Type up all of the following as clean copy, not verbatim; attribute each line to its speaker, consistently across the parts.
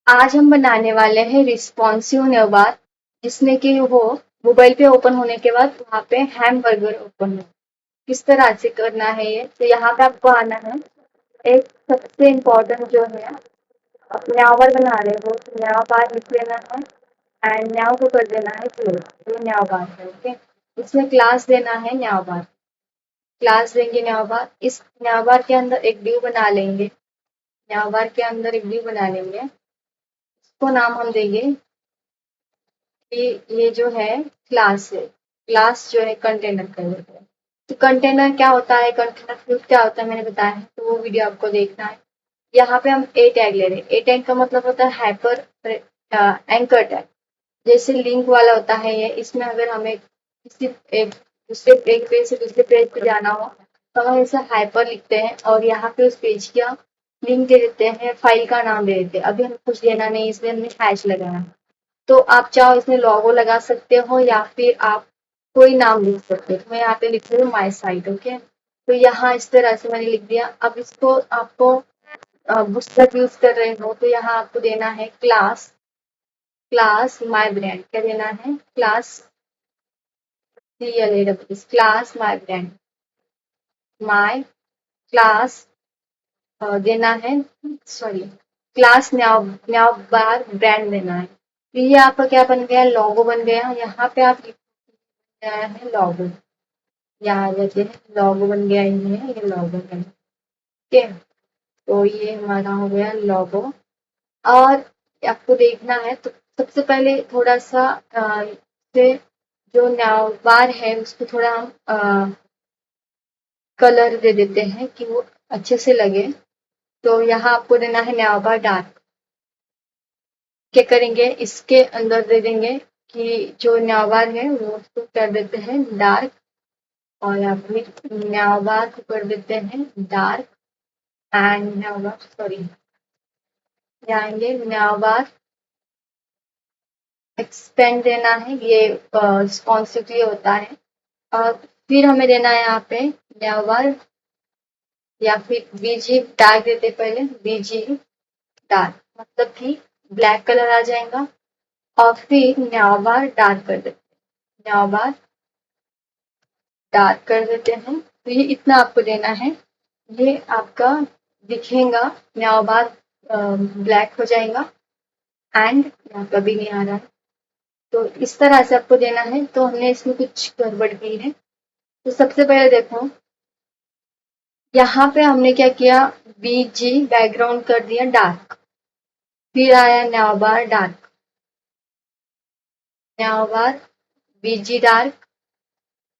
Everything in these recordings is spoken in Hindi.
Speaker 1: आज हम बनाने वाले हैं रिस्पॉन्सिव नेवबार, जिसमें कि वो मोबाइल पे ओपन होने के बाद वहाँ पे हैमबर्गर ओपन हो। किस तरह से करना है ये, तो यहाँ पे आपको आना है। एक सबसे इम्पोर्टेंट जो है, आप न्यावर बना रहे हो तो न्याव बार लिख लेना है एंड न्याव को कर देना है क्लोज। ये न्याव बार है, ओके। इसमें क्लास देना है न्याव बार, क्लास देंगे न्याव बार। इस न्याव बार के अंदर एक ड्यू बना लेंगे, न्याव बार के अंदर एक ड्यू बना लेंगे। इसको नाम हम देंगे कि ये जो है क्लास है, क्लास जो है कंटेनर कर देते हैं। तो कंटेनर क्या होता है, कंटेनर फ्लूट क्या होता है मैंने बताया है, तो वो वीडियो आपको देखना है। यहाँ पे हम ए टैग ले रहे हैं। ए टैग का मतलब होता है हाइपर एंकर टैग, जैसे लिंक वाला होता है ये। इसमें अगर हमें किसी एक दूसरे एक पेज से दूसरे पेज पे जाना हो तो हम इसे हाइपर लिखते हैं और यहाँ पे उस पेज का लिंक दे देते हैं, फाइल का नाम दे देते हैं। अभी हमें कुछ देना नहीं, इसलिए हमने हैश लगाया। तो आप चाहो इसमें लोगो लगा सकते हो या फिर आप कोई नाम लिख सकते हो। तो मैं यहाँ पे लिख रही हूँ माई साइट, ओके। तो यहाँ इस तरह से मैंने लिख दिया। अब इसको आपको बुस्टरअप यूज कर रहे हो तो यहाँ आपको देना है क्लास, क्लास माई ब्रांड। क्या देना है, class class my brand, my class देना है, सॉरी क्लास न्याव बार ब्रांड देना है। तो ये आपका क्या बन गया, लोगो बन गया। यहाँ पे आप लिख गया है लोगो, यहाँ जैसे लोगो बन गया, ये लोगो है, ठीक है। तो ये हमारा हो गया लोगो। और आपको देखना है तो सबसे पहले थोड़ा सा से जो न्याव बार है उसको थोड़ा हम कलर दे देते हैं कि वो अच्छे से लगे। तो यहाँ आपको देना है न्याव बार डार्क। क्या करेंगे, इसके अंदर दे देंगे कि जो न्याव बार है वो उसको कर देते हैं डार्क, और यहाँ पे न्याव बार को कर देते हैं डार्क एंड न्याव बार, सॉरी जाएंगे न्याव बार एक्सपेंड देना है, ये रिस्पॉन्सिवली होता है। और फिर हमें देना है यहाँ पे न्याव बार या फिर बीजी डार्क देते, पहले बीजी डार्क मतलब कि ब्लैक कलर आ जाएगा। और फिर न्याव बार डार्क कर देते, न्याव बार डार्क कर देते हैं। तो ये इतना आपको देना है, ये आपका दिखेगा न्याव बार ब्लैक हो जाएगा एंड यहाँ कभी नहीं आ रहा है। तो इस तरह से आपको देना है। तो हमने इसमें कुछ गड़बड़ की है। तो सबसे पहले देखो, यहाँ पे हमने क्या किया, बीजी बैकग्राउंड कर दिया डार्क, फिर आया न्याव बार डार्क, न्याव बार बीजी डार्क,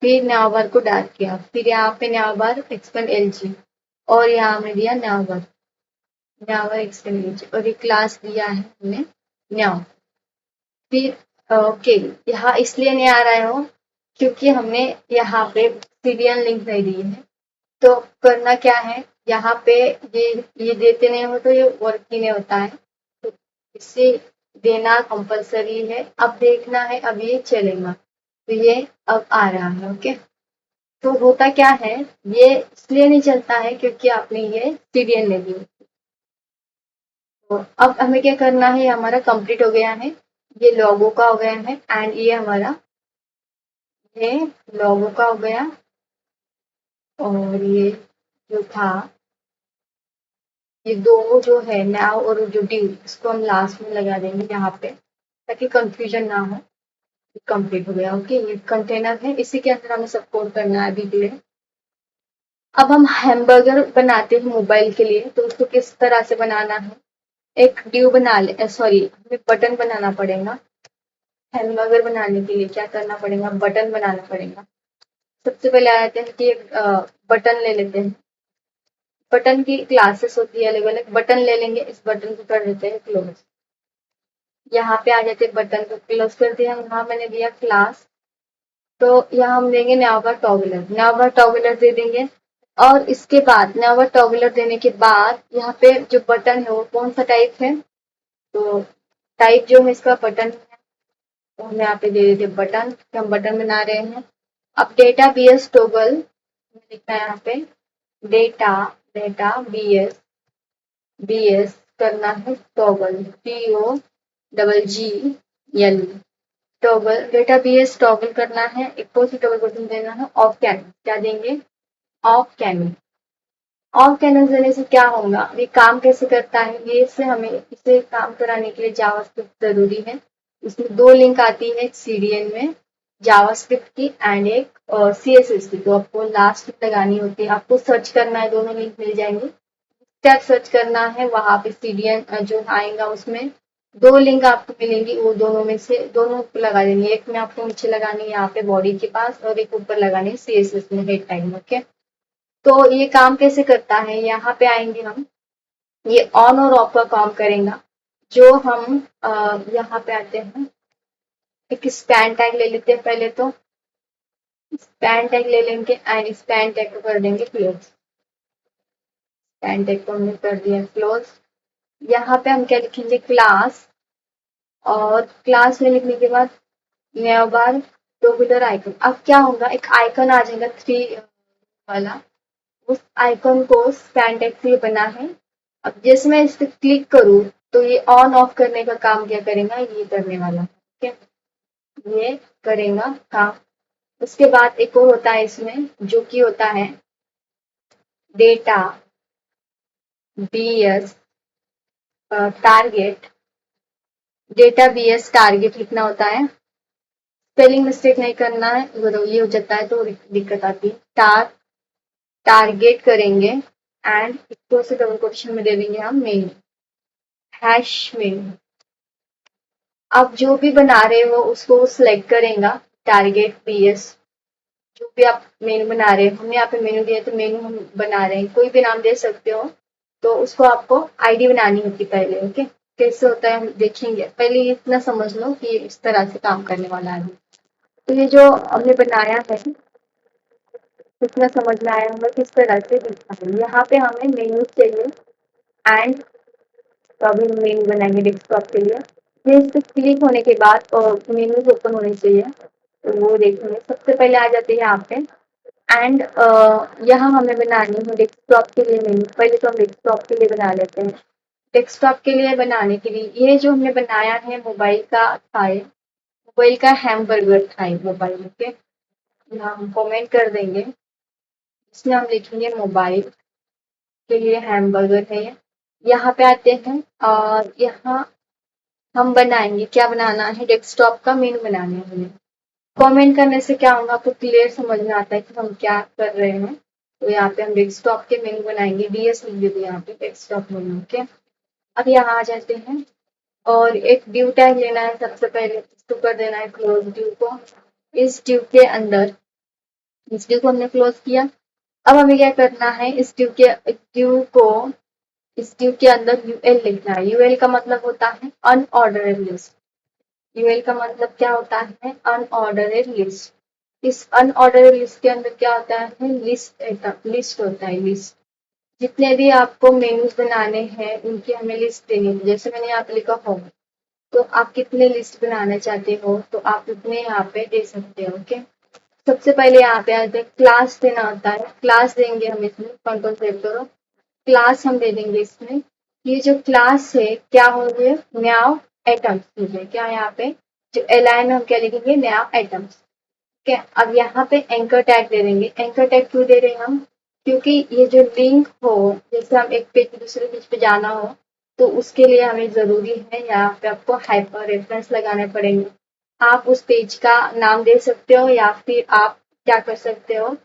Speaker 1: फिर न्याव बार को डार्क किया, फिर यहाँ पे न्याव बार एक्सपेंड एलजी, और यहाँ में दिया न्याव बार एक्सपेंड एलजी, और ये क्लास दिया है हमने न्याव। फिर ओके, यहाँ इसलिए नहीं आ रहा हो क्योंकि हमने यहाँ पे सीरियल लिंक नहीं दी है। तो करना क्या है, यहाँ पे ये देते नहीं हो तो ये वर्क ही नहीं होता है, तो इसे देना कंपलसरी है। अब देखना है, अब ये चलेगा। तो ये अब आ रहा है, ओके। तो होता क्या है, ये इसलिए नहीं चलता है क्योंकि आपने ये सीरियल नहीं दी। तो अब हमें क्या करना है, हमारा कंप्लीट हो गया है, ये लोगो का हो गया है एंड ये हमारा ये लोगो का हो गया। और ये जो था, ये दो जो है नाउ और जो ड्यू, इसको हम लास्ट में लगा देंगे यहाँ पे ताकि कंफ्यूजन ना हो। कंप्लीट हो गया, ओके। ये कंटेनर है, इसी के अंदर हमें सब कोड करना है अभी के लिए। अब हम हैमबर्गर बनाते हैं मोबाइल के लिए, तो उसको किस तरह से बनाना है, एक ड्यू बना ले, सॉरी हमें बटन बनाना पड़ेगा। हैमबर्गर बनाने के लिए क्या करना पड़ेगा, बटन बनाना पड़ेगा। सबसे पहले आते हैं कि एक बटन ले लेते हैं। बटन की क्लासेस होती है अलग अलग, बटन ले लेंगे, इस बटन को कर देते हैं क्लोज। यहाँ पे आ जाते हैं, बटन को क्लोज कर दिया। यहाँ मैंने दिया क्लास, तो यहाँ हम देंगे न्यावा टॉगलर, न्यावा टॉगलर दे देंगे। और इसके बाद न्यावा टॉगलर देने के बाद यहाँ पे जो बटन है वो कौन सा टाइप है, तो टाइप जो है इसका बटन है, तो हम यहाँ पे दे देते बटन, हम बटन बना रहे हैं। अब डेटा बीएस टॉगल लिखना है यहाँ पे, डेटा डेटा बीएस करना है toggle, TOGGL, toggle database toggle करना है, इक्वल टू डबल कोटेशन देना है ऑफ कैन, क्या देंगे ऑफ कैन। ऑफ कैन देने से क्या होगा, ये काम कैसे करता है, ये इससे हमें इसे काम कराने के लिए जावास्क्रिप्ट जरूरी है। इसमें दो लिंक आती है, एक CDN में जावास्क्रिप्ट की एंड एक CSS की, तो आपको लास्ट लगानी होती है, आपको सर्च करना है, दोनों लिंक मिल जाएंगे, टैब सर्च करना है, वहां पे CDN जो आएगा उसमें दो लिंक आपको मिलेंगी, वो दोनों में से दोनों को लगा देंगे, एक में आपको नीचे लगानी है यहाँ पे बॉडी के पास और एक ऊपर लगानी है CSS में हेड टाइम। ओके, तो ये काम कैसे करता है, यहाँ पे आएंगे हम, ये ऑन और ऑफ का काम करेगा। जो हम यहाँ पे आते हैं, एक स्पैन टैग ले लेते हैं, पहले तो स्पैन टैग ले लेंगे एंड स्पैन टैग को कर देंगे क्लोज, स्पैन टैग को हमने कर दिया क्लोज। यहाँ पे हम क्या लिखेंगे क्लास, और क्लास में लिखने के बाद नया बार टोगुलर आइकन, अब क्या होगा एक आइकन आ जाएगा 3 वाला, उस आइकन को स्पैन टैग से बना है। अब जैसे मैं इस पे क्लिक करूँ तो ये ऑन ऑफ करने का काम क्या करेगा, ये करने वाला, ठीक है, ये करेगा काम। उसके बाद एक और होता है इसमें, जो कि होता है data BS target, data BS target लिखना होता है, स्पेलिंग मिस्टेक नहीं करना है, अगर ये हो जाता है तो दिक्कत आती है। टारगेट करेंगे एंड इक्वल से डबल कोटेशन में दे देंगे हम मेनू, हैश मेनू। आप जो भी बना रहे हो उसको सिलेक्ट करेगा, टारगेट BS, जो भी आप मेनू बना रहे हो, हमने यहाँ पे मेनू दिया तो मेनू हम बना रहे हैं, कोई भी नाम दे सकते हो, तो उसको आपको आईडी बनानी होती पहले। ओके, कैसे होता है हम देखेंगे, पहले इतना समझ लो कि इस तरह से काम करने वाला है। तो ये जो हमने बनाया है कितना समझ में आया होगा किस तरह से दिखता है। यहाँ पे हमें मेन्यू चाहिए एंड, तो अभी हम मेन्यू बनाएंगे डेस्कटॉप के लिए। ये इस पे क्लिक होने के बाद मेन्यूज ओपन होने चाहिए, तो वो देखेंगे सबसे पहले आ जाते हैं यहाँ पे एंड यहाँ हमें बनानी है डेस्कटॉप के लिए मेन्यू, पहले तो हम डेस्कटॉप के लिए बना लेते हैं। डेस्कटॉप के लिए बनाने के लिए ये जो हमने बनाया है मोबाइल का था, मोबाइल का हैमबर्गर था मोबाइल के, यहाँ हम कमेंट कर देंगे, इसमें हम लिखेंगे मोबाइल के लिए हैमबर्गर है। यहाँ पे आते हैं और यहाँ हम बनाएंगे, क्या बनाना है, डेस्कटॉप का मेनू बनाना है हमें। कमेंट करने से क्या होगा, आपको क्लियर समझ में आता है कि हम क्या कर रहे हैं। तो यहाँ पे हम डेस्कटॉप के मेनू बनाएंगे, DS लिख दिया यहाँ पे डेस्कटॉप मेनू। ओके, अब यहाँ आ जाते हैं और एक ड्यू टैग लेना है, सबसे पहले इसको कर देना है क्लोज ड्यू को। इस ड्यू के अंदर, इस ड्यू को हमने क्लोज किया। अब हमें क्या करना है, इस ड्यू के अंदर UL लिखना है। UL का मतलब होता है अनऑर्डर्ड लिस्ट, UL का मतलब क्या होता है, अनऑर्डर्ड लिस्ट। इस अनऑर्डर्ड लिस्ट के अंदर क्या होता है, लिस्ट होता है, लिस्ट। जितने भी आपको मेन्यूज बनाने हैं उनकी हमें लिस्ट देनी है, जैसे मैंने यहाँ पे लिखा होम, तो आप कितने लिस्ट बनाना चाहते हो तो आप उतने यहाँ पे दे सकते हो। ओके, सबसे पहले यहाँ पे आते हैं क्लास देना होता है, क्लास देंगे हम इसमें, कंट्रोल सेव करो, क्लास हम दे देंगे इसमें। ये जो क्लास है क्या होंगे, न्याव एटम्स, क्या यहाँ पे जो LI में हम क्या लिखेंगे, न्याव एटम्स। ठीक है, अब यहाँ पे एंकर टैग दे देंगे। एंकर टैग क्यों दे रहे हैं हम, क्योंकि ये जो लिंक हो, जैसे हम एक पेज से दूसरे पेज पे जाना हो तो उसके लिए हमें जरूरी है यहाँ पे आपको हाइपर रेफरेंस लगाने पड़ेंगे। आप उस पेज का नाम दे सकते हो या फिर आप क्या कर सकते हो,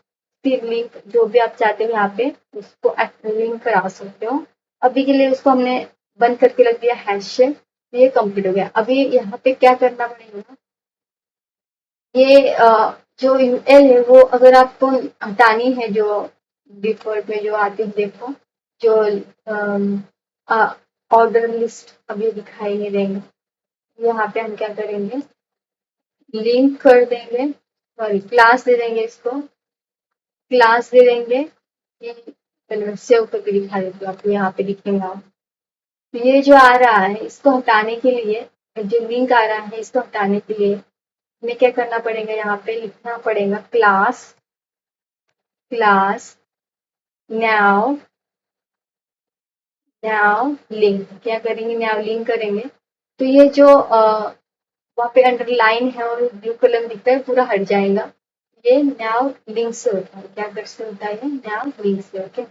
Speaker 1: फिर लिंक जो भी आप चाहते हो यहाँ पे उसको लिंक करा सकते हो। अभी के लिए उसको हमने बंद करके रख दिया हैश से, ये कंप्लीट हो गया। अभी यहाँ पे क्या करना पड़ेगा, ये जो UL है वो अगर आपको हटानी है, जो डिफॉल्ट में जो आती है देखो, जो ऑर्डर लिस्ट अभी दिखाई नहीं देंगे, यहाँ पे हम क्या करेंगे, लिंक कर देंगे, सॉरी क्लास दे देंगे, इसको क्लास दे देंगे कि पहले मैं सेव करके दिखा देती हूँ आपको, यहाँ पे दिखेगा। तो ये जो आ रहा है इसको हटाने के लिए, जो लिंक आ रहा है इसको हटाने के लिए हमें क्या करना पड़ेगा, यहाँ पे लिखना पड़ेगा class, class now now link, क्या करेंगे, नाउ लिंक करेंगे तो ये जो वहाँ पे अंडरलाइन है और ब्लू कलर दिखता है पूरा हट जाएगा। ये नाउ लिंक से होता है, क्या कर से होता है, नाउ लिंक से। ओके,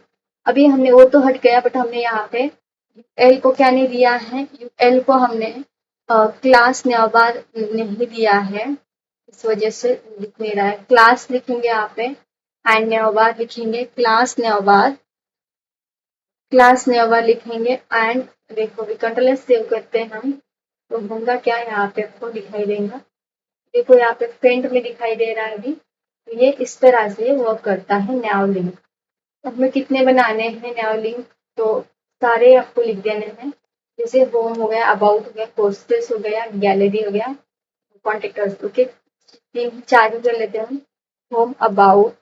Speaker 1: अभी हमने वो तो हट गया, बट हमने यहाँ पे एल को क्या नहीं दिया है, एल को हमने क्लास न्याबार नहीं दिया है, इस वजह से लिख नहीं रहा है। क्लास लिखेंगे यहाँ पे एंड न्याबार लिखेंगे, क्लास न्याबार लिखेंगे एंड देखो भी कंट्रोल सेव करते हैं हम, तो होगा क्या, यहाँ पे आपको दिखाई देगा, देखो यहाँ पे फ्रंट में दिखाई दे रहा है अभी। तो ये इस तरह से वर्क करता है नाउ लिंक। हमें कितने बनाने हैं नाउ लिंक, तो सारे आपको लिख देने हैं, जैसे होम हो गया, अबाउट हो गया, कोर्सेस हो गया, गैलरी हो गया, कॉन्टेक्टर्स। ओके, तीन चार कर लेते हैं हम, home, about,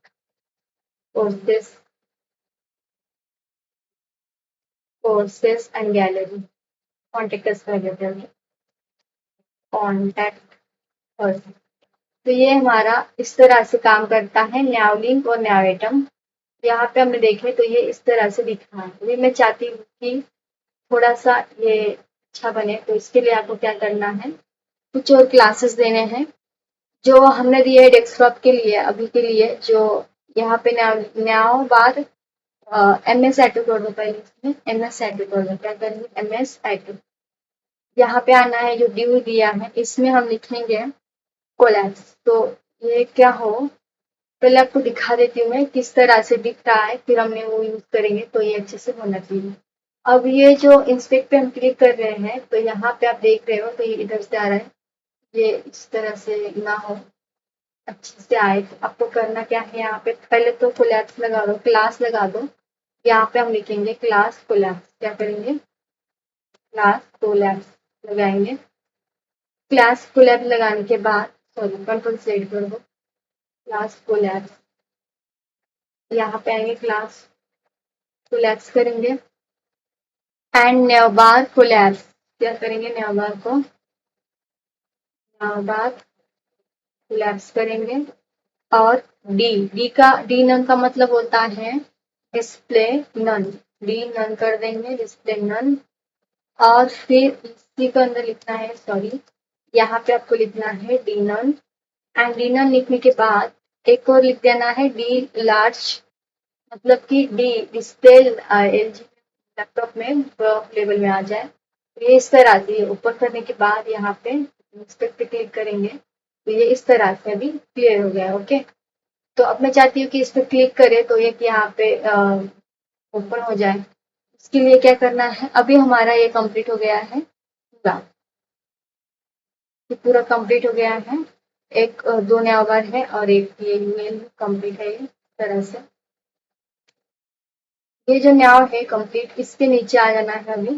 Speaker 1: courses, and gallery, contractors कर लेते हैं, कॉन्टैक्ट पर्सन। तो ये हमारा इस तरह से काम करता है नाउ लिंक और नाउ आइटम। यहाँ पे हमने देखे तो ये इस तरह से दिख रहा है। अभी मैं चाहती हूँ कि थोड़ा सा ये अच्छा बने, तो इसके लिए आपको क्या करना है, कुछ और क्लासेस देने हैं जो हमने दिए है डेस्कटॉप के लिए अभी के लिए, जो यहाँ पे नाउ बार एम एस एटू कर दो, पहले इसमें एम एस एटू कर दो, क्या करेंगे, एम एस एटू। यहाँ पे आना है, जो ड्यू दिया है इसमें हम लिखेंगे कोलैप्स। तो ये क्या हो, पहले आपको दिखा देती हूँ मैं किस तरह से दिख रहा है, फिर हमने वो यूज करेंगे, तो ये अच्छे से होना चाहिए। अब ये जो इंस्पेक्ट पे हम क्लिक कर रहे हैं, तो यहाँ पे आप देख रहे हो तो ये इधर से आ रहा है, ये इस तरह से ना हो, अच्छे से आए। तो आपको करना क्या है, यहाँ पे पहले तो कोलैप्स लगा दो, क्लास लगा दो। यहाँ पे हम लिखेंगे क्लास कोलैप्स, क्या करेंगे, क्लास कोलैप्स लगाएंगे। क्लास कोलैप्स लगाने के बाद, सॉरी कंट्रोल सेट कर दो, क्लास कोलैप्स, यहाँ पे आएंगे, क्लास कोलैप्स करेंगे एंड नेवबार कोलैप्स, क्या करेंगे, नेवबार को नेवबार कोलैप्स करेंगे। और डी नन का मतलब होता है डिस्प्ले नन, डी नन कर देंगे, डिस्प्ले नन। और फिर इसी के अंदर लिखना है, सॉरी यहाँ पे आपको लिखना है D none, and D none लिखने के बाद एक और लिख देना है डी लार्ज, मतलब कि D display L G laptop में टॉप लेवल में आ जाए। तो ये इस तरह से ऊपर करने के बाद यहाँ पे इंस्पेक्ट पे क्लिक करेंगे, तो ये इस तरह से अभी क्लियर हो गया। ओके, तो अब मैं चाहती हूँ कि इस पर क्लिक करें तो ये यहाँ पे ओपन हो जाए। इसके लिए क्या करना है, अभी हमारा ये कंप्लीट हो गया है पूरा, ये पूरा कंप्लीट हो गया है। एक दो नया बार है और एक ये ईमेल कंप्लीट है, इस तरह से ये जो न्याव है कंप्लीट, इसके नीचे आ जाना है अभी,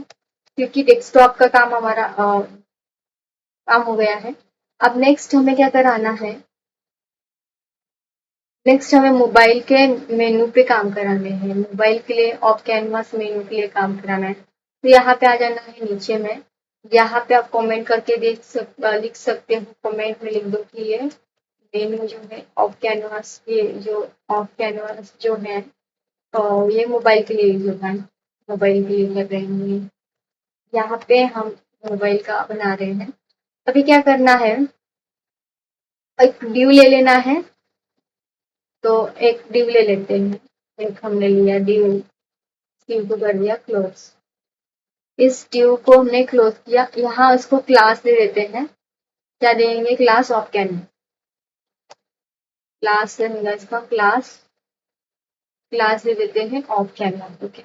Speaker 1: क्योंकि डेस्कटॉप का काम हमारा काम हो गया है। अब नेक्स्ट हमें क्या कराना है, नेक्स्ट हमें मोबाइल के मेनू पे काम कराने हैं, मोबाइल के लिए ऑफ कैनवास मेनू के लिए काम कराना है। तो यहाँ पे आ जाना है नीचे में, यहाँ पे आप कमेंट करके लिख सकते हो, कमेंट में लिख दो कि ये मेनू जो है ऑफ कैनवास, ये जो ऑफ कैनवास जो है ये मोबाइल के लिए यूज होता है, मोबाइल के लिए कर रहे हैं। यहाँ पे हम मोबाइल का बना रहे हैं। अभी क्या करना है, एक ड्यू ले लेना है, तो एक ड्यू ले लेते हैं, एक हमने लिया ड्यू को कर दिया क्लोज। इस ड्यू को हमने क्लोज किया, यहाँ उसको क्लास दे देते हैं, क्या देंगे, क्लास ऑफ कैनवास, क्लास से होगा इसका क्लास दे देते हैं ऑफ कैनवास। ओके,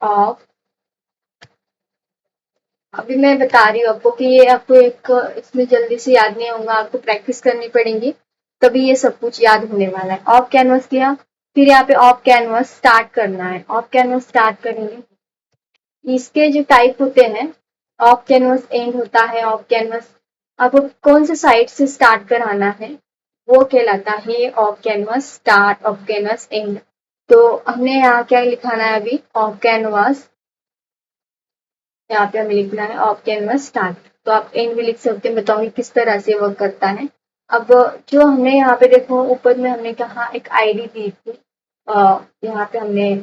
Speaker 1: ऑफ, अभी मैं बता रही हूँ आपको कि ये आपको एक इसमें जल्दी से याद नहीं होगा, आपको प्रैक्टिस करनी पड़ेगी, तभी ये सब कुछ याद होने वाला है। ऑफ कैनवस किया, फिर यहाँ पे ऑफ कैनवस स्टार्ट करना है, ऑफ कैनवस स्टार्ट करेंगे। इसके जो टाइप होते हैं, ऑफ कैनवस एंड होता है, ऑफ कैनवस आपको कौन से साइड से स्टार्ट कराना है वो कहलाता है of canvas start, of canvas and. तो हमने यहाँ क्या लिखाना है अभी, ऑफ कैनवस, यहाँ पे हमें लिखना है ऑफ कैनवस स्टार्ट। तो आप एंड भी लिख सकते हैं, बताऊंगी किस तरह से वर्क करता है। अब जो हमने यहाँ पे देखो ऊपर में हमने कहा एक आईडी दी थी, यहाँ पे हमने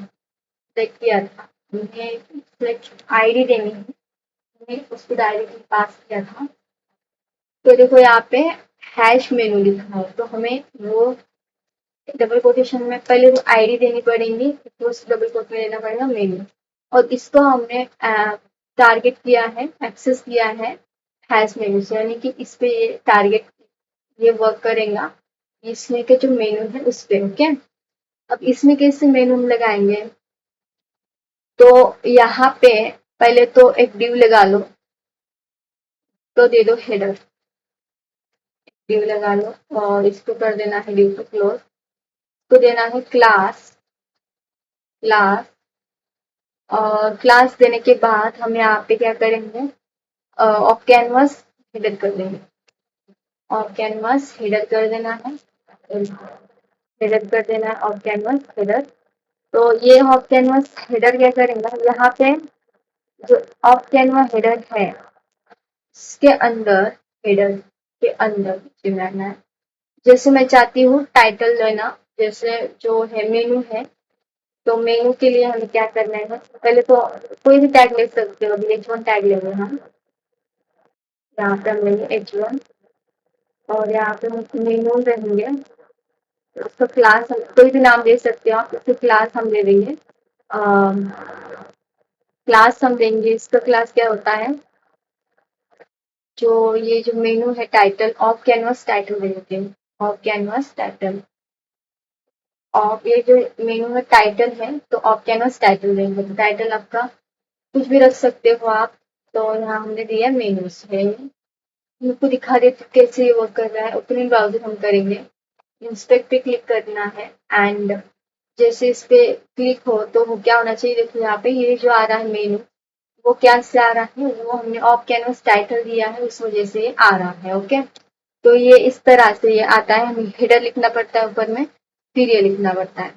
Speaker 1: चेक किया था, हमें आईडी देनी है, हमने उसको डायरेक्टली पास किया था। तो देखो यहाँ पे हैश मेनू लिखा है, तो हमें वो डबल कोटेशन में पहले वो आईडी देनी पड़ेगी, तो उस डबल कोट में देना पड़ेगा मेनू। और इसको हमने टारगेट किया है, एक्सेस किया है हैश मेनू से, यानी कि इस पे ये टारगेट ये वर्क करेगा इसमें के जो मेनू है उस पे। ओके, अब इसमें कैसे मेनू हम लगाएंगे, तो यहाँ पे पहले तो एक डिव लगा लो, तो दे दो हेडर, डिव लगा लो और इसको कर देना है डिव को क्लोज, तो देना है क्लास, क्लास और क्लास देने के बाद हम यहाँ पे क्या करेंगे, ऑफ कैनवास हेडर कर देंगे, ऑफ कैनवास हेडर कर देना है, हेडर कर देना है ऑफ कैनवास हेडर। तो ये ऑफ कैनवास हेडर क्या करेंगे, यहाँ पे जो ऑफ कैनवास हेडर है इसके अंदर, हेडर के अंदर रहना है। जैसे मैं चाहती हूँ टाइटल लेना, जैसे जो है मेनू है, तो मेनू के लिए हमें क्या करना है, पहले तो कोई भी टैग ले सकते हो, अभी H1 टैग लेंगे हम, यहाँ पे हम लेंगे H1 और यहाँ पे हम मेनू रहेंगे, तो उसका क्लास हम कोई भी नाम दे सकते हो आप, उसका क्लास हम ले देंगे, क्लास हम देंगे, इसका क्लास क्या होता है, जो ये जो मेनू है टाइटल, ऑफ कैनवास टाइटल दे देते हैं, ऑफ कैनवास टाइटल, ऑफ ये जो मेनू में टाइटल है तो ऑफ कैनवास टाइटल देंगे, तो टाइटल आपका कुछ भी रख सकते हो आप। तो यहाँ हमने दिया मेनूज है, आपको दिखा देते कैसे ये वर्क कर रहा है। ओपनिंग ब्राउजर हम करेंगे, इंस्पेक्ट पे क्लिक करना है एंड जैसे इस पे क्लिक हो तो वो क्या होना चाहिए, देखो यहाँ पे ये जो आ रहा है मेनू, वो क्या से आ रहा है, वो हमने ऑफ कैनवास टाइटल दिया है उस वजह से ये आ रहा है। ओके, तो ये इस तरह से ये आता है, हमें हेडर लिखना पड़ता है ऊपर में, फिर ये लिखना पड़ता है।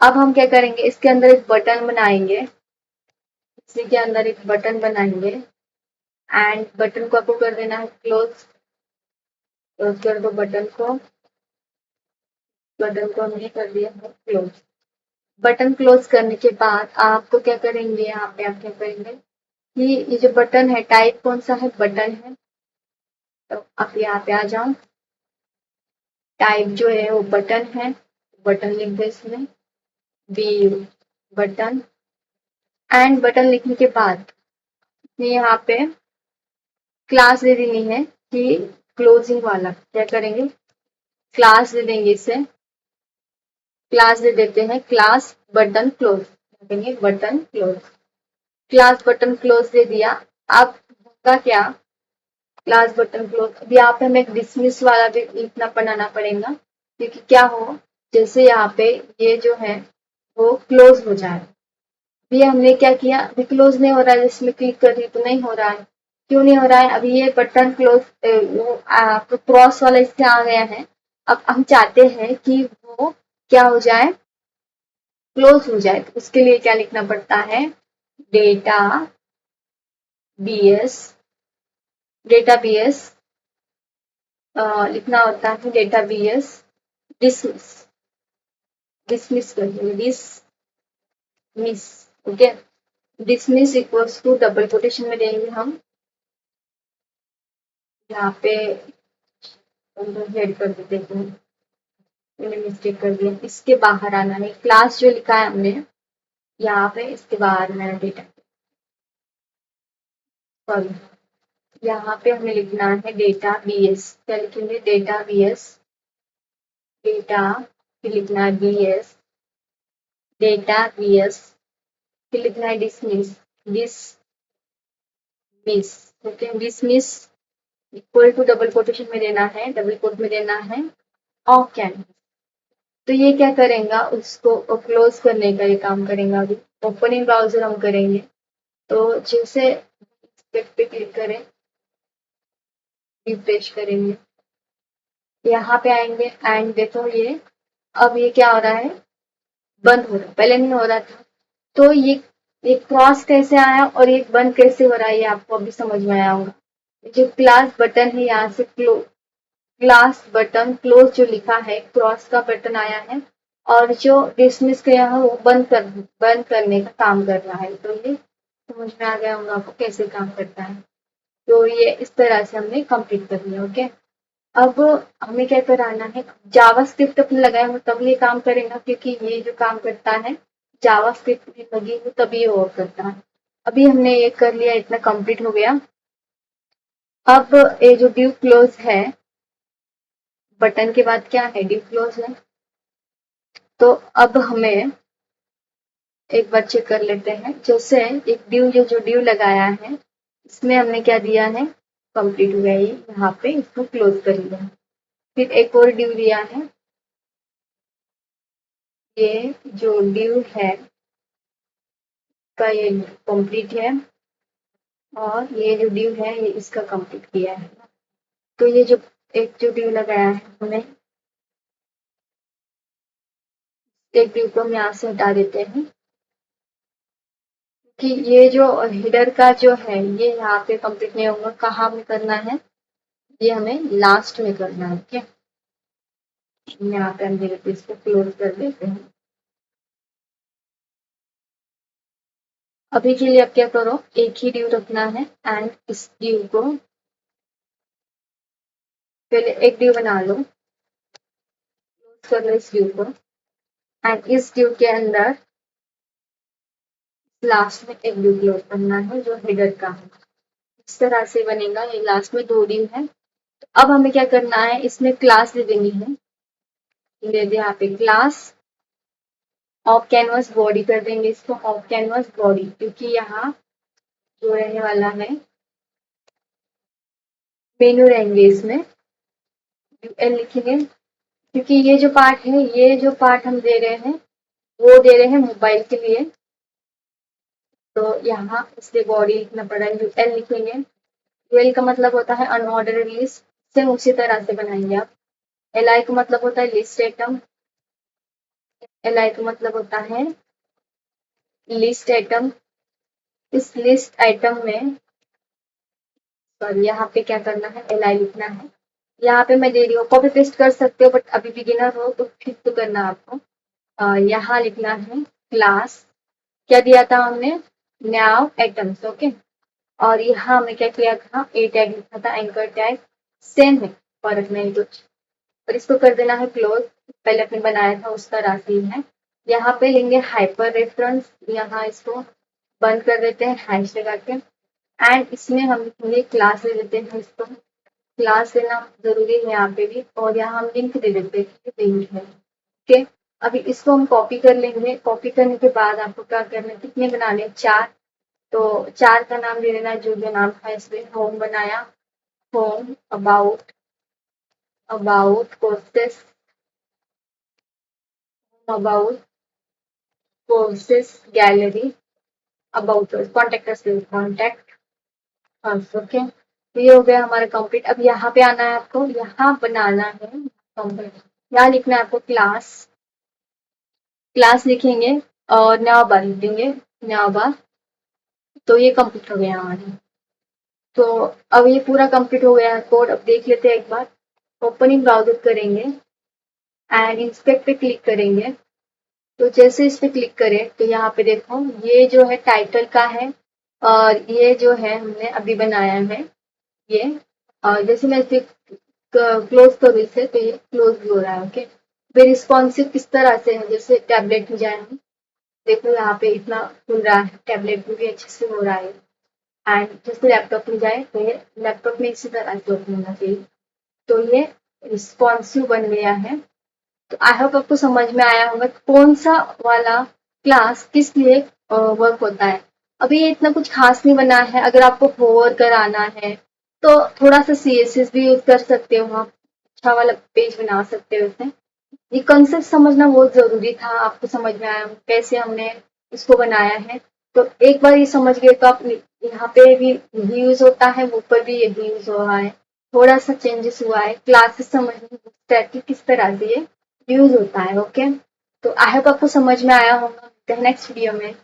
Speaker 1: अब हम क्या करेंगे, इसके अंदर एक बटन बनाएंगे, इसी के अंदर एक बटन बनाएंगे एंड बटन को आपको कर देना है क्लोज, क्लोज कर दो बटन को, बटन को हमने कर दिया है क्लोज। बटन क्लोज करने के बाद आपको क्या करेंगे, यहाँ पे आप क्या करेंगे कि ये जो बटन है टाइप कौन सा है, बटन है, तो आप यहाँ पे आ जाओ, टाइप जो है वो बटन है, बटन लिख दो इसमें, बी बटन एंड बटन लिखने के बाद यहाँ पे क्लास दे देनी है कि क्लोजिंग वाला, क्या करेंगे क्लास दे देंगे, इसे क्लास दे देते हैं, क्लास बटन क्लोज, देंगे button close, class button close दे दिया। अब होगा क्या, क्लास बटन क्लोज, अभी यहाँ पे हमें एक डिसमिस वाला भी लिखना बनाना पड़ेगा, क्योंकि क्या हो जैसे यहाँ पे ये जो है वो क्लोज हो जाए। अभी हमने क्या किया, अभी क्लोज नहीं हो रहा है, जिसमें क्लिक कर रही तो नहीं हो रहा है, क्यों नहीं हो रहा है, अभी ये बटन क्लोज वो क्रॉस वाला इससे आ गया है। अब हम चाहते हैं कि वो क्या हो जाए, क्लोज हो जाए, तो उसके लिए क्या लिखना पड़ता है, डेटा बीएस, डेटा बीएस लिखना होता है, डेटा बीएस डिसमिस, डिसमिस कर देंगे, dismiss. Okay, dismiss equals to double quotation में देंगे हम, यहाँ पे हेड कर देते हैं, मैंने मिस्टेक कर दिया, इसके बाहर आना है, क्लास जो लिखा है हमने यहाँ पे इसके बाहर में डेटा, सॉरी यहाँ पे हमें लिखना है डेटा बीएस, क्या लिखेंगे डेटा बीएस, डेटा फिर लिखना है बीएस, डेटा बीएस फिर लिखना है dismiss, dismiss. Okay, dismiss equal to double quotation में देना है, डबल कोट में देना है ऑफ कैनवास। तो ये क्या करेगा, उसको क्लोज करने का ये काम करेगा। अभी ओपनिंग ब्राउजर हम करेंगे, तो जैसे पे क्लिक करें, रिफ्रेश करेंगे, यहाँ पे आएंगे एंड देखो ये अब ये क्या हो रहा है, बंद हो रहा है, पहले नहीं हो रहा था। तो ये क्रॉस कैसे आया और ये बंद कैसे हो रहा है, ये आपको अभी समझ में आया होगा। जो क्लास बटन है यहाँ से क्लास बटन क्लोज जो लिखा है, क्रॉस का बटन आया है, और जो डिसमिस किया है वो बंद करने का काम कर रहा है। तो ये समझ में आ गया होगा आपको कैसे काम करता है। तो ये इस तरह से हमने कंप्लीट कर लिया। ओके, अब हमें क्या कराना है, जावास्क्रिप्ट अपने लगाए हो तब ये काम करेगा, क्योंकि ये जो काम करता है जावास्क्रिप्ट भी लगी हो तभी वो करता है। अभी हमने ये कर लिया, इतना कंप्लीट हो गया। अब ये जो div क्लोज है, बटन के बाद क्या है, div क्लोज है। तो अब हमें एक बार चेक कर लेते हैं, जैसे एक div, ये जो div लगाया है इसमें हमने क्या दिया है, कंप्लीट हो गया, ये यहाँ पे इसको क्लोज कर लिया। फिर एक और div दिया है, ये जो div है का ये कंप्लीट है, और ये जो div है ये इसका कंप्लीट किया है। तो ये जो एक जो div लगाया है हमने, एक div को हम यहाँ से हटा देते हैं, कि ये जो हेडर का जो है ये यहाँ पे कंप्लीट नहीं होगा। कहाँ में करना है, ये हमें लास्ट में करना है। क्या यहाँ पे हम इसको क्लोज कर देते हैं। अभी के लिए अब क्या करो, एक ही ड्यू रखना है, एंड इस ड्यू को पहले एक ड्यू बना लो, क्लोज कर लो इस ड्यू को, एंड इस ड्यू के अंदर लास्ट में एक ड्यू क्लोज करना है जो हेडर का है। इस तरह से बनेगा, ये लास्ट में दो ड्यू है। तो अब हमें क्या करना है, इसमें क्लास दे देनी है। दे दे यहाँ पे क्लास ऑफ कैनवस बॉडी कर देंगे इसको, ऑफ कैनवस बॉडी, क्योंकि यहाँ जो रहने वाला है मेनू रहेंगे, इसमें यूएल लिखेंगे, क्योंकि ये जो पार्ट है, ये जो पार्ट हम दे रहे हैं वो दे रहे हैं मोबाइल के लिए। तो यहाँ इसलिए बॉडी लिखना पड़ा है, यूएल लिखेंगे। यूएल का मतलब होता है अनऑर्डर्ड लिस्ट, सेम उसी तरह से बनाएंगे आप। एलआई का मतलब होता है लिस्ट आइटम, एलआई का मतलब होता है लिस्ट आइटम। इस लिस्ट आइटम में सॉरी यहाँ पे क्या करना है, एलआई लिखना है। यहाँ पे मैं दे रही हूँ, कॉपी पेस्ट कर सकते हो, बट अभी बिगिनर हो तो ठीक तो करना आपको। यहाँ लिखना है क्लास, क्या दिया था हमने, नाउ आइटम्स। ओके, और यहाँ हमें क्या किया था, ए टैग लिखा था, एंकर टैग सेम है, फर्क नहीं कुछ। और इसको कर देना है क्लोज, पहले अपने बनाया था उस तरह से ही है। यहाँ पे लेंगे हाइपर रेफरेंस, यहाँ इसको बंद कर देते हैं हैश लगा के, एंड इसमें हम ये क्लास ले लेते हैं, इसको क्लास लेना जरूरी है यहाँ पे भी, और यहाँ हम लिंक दे देते हैं, लिंक है। ओके, अभी इसको हम कॉपी कर लेंगे। कॉपी करने के बाद आपको क्या करना है, कितने बनाने, चार। तो चार का नाम दे देना, जो जो नाम था इसमें, होम बनाया, home, about, about courses, about courses gallery, about contact contact. Okay, तो ये हो गया हमारा कंप्लीट। अब यहाँ पे आना है आपको, यहाँ बनाना है कंप्लीट, यहाँ लिखना है आपको क्लास, क्लास लिखेंगे और नया बार लिखेंगे, नया बार। तो ये कंप्लीट हो गया हमारा। तो अब ये पूरा कंप्लीट हो गया है कोड। अब देख लेते हैं एक बार, ओपनिंग ब्राउजर करेंगे एंड इंस्पेक्ट पे क्लिक करेंगे। तो जैसे इस पे क्लिक करें तो यहाँ पे देखो ये जो है टाइटल का है, और ये जो है हमने अभी बनाया है ये, और जैसे मैं इसे क्लोज करूँ इसे तो ये क्लोज भी हो रहा है। ओके, फिर रिस्पॉन्सिव किस तरह से है, जैसे टैबलेट में जाए हम, देखो यहाँ पे इतना खुल रहा है, टैबलेट में भी अच्छे से हो रहा है। एंड जैसे लैपटॉप में जाए तो ये लैपटॉप में इसी तरह से ओपन होना चाहिए। तो ये रिस्पॉन्सिव बन गया है। तो आई होप आपको समझ में आया होगा कौन सा वाला क्लास किस लिए वर्क होता है। अभी ये इतना कुछ खास नहीं बना है, अगर आपको होवर कराना है तो थोड़ा सा सीएसएस भी यूज कर सकते हो आप, अच्छा वाला पेज बना सकते हो इसमें। ये कंसेप्ट समझना बहुत जरूरी था, आपको समझ में आया कैसे हमने इसको बनाया है। तो एक बार ये समझ गए तो आप यहाँ पे भी यही यूज होता है, ऊपर भी यही यूज हो रहा है, थोड़ा सा चेंजेस हुआ है क्लासेस समझने की किस तरह से ये यूज होता है। ओके, तो आई होप आपको समझ में आया होगा। नेक्स्ट वीडियो में